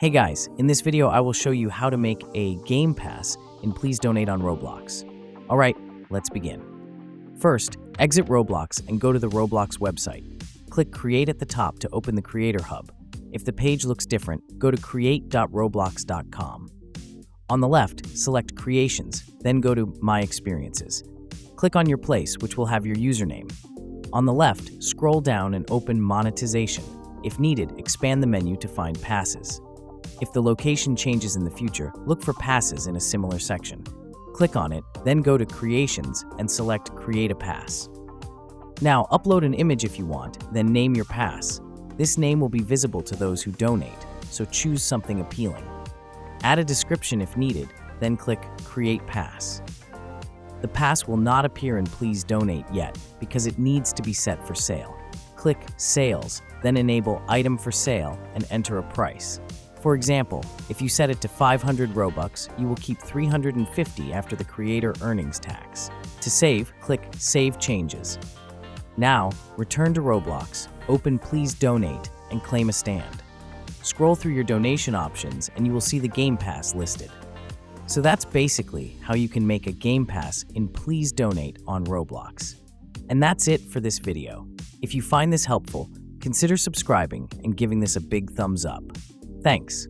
Hey guys, in this video I will show you how to make a game pass in Please Donate on Roblox. Alright, let's begin. First, exit Roblox and go to the Roblox website. Click Create at the top to open the Creator Hub. If the page looks different, go to create.roblox.com. On the left, select Creations, then go to My Experiences. Click on your place, which will have your username. On the left, scroll down and open Monetization. If needed, expand the menu to find Passes. If the location changes in the future, look for passes in a similar section. Click on it, then go to Creations and select Create a Pass. Now, upload an image if you want, then name your pass. This name will be visible to those who donate, so choose something appealing. Add a description if needed, then click Create Pass. The pass will not appear in Please Donate yet because it needs to be set for sale. Click Sales, then enable Item for Sale and enter a price. For example, if you set it to 500 Robux, you will keep 350 after the creator earnings tax. To save, click Save Changes. Now, return to Roblox, open Please Donate, and claim a stand. Scroll through your donation options and you will see the Game Pass listed. So that's basically how you can make a Game Pass in Please Donate on Roblox. And that's it for this video. If you find this helpful, consider subscribing and giving this a big thumbs up. Thanks.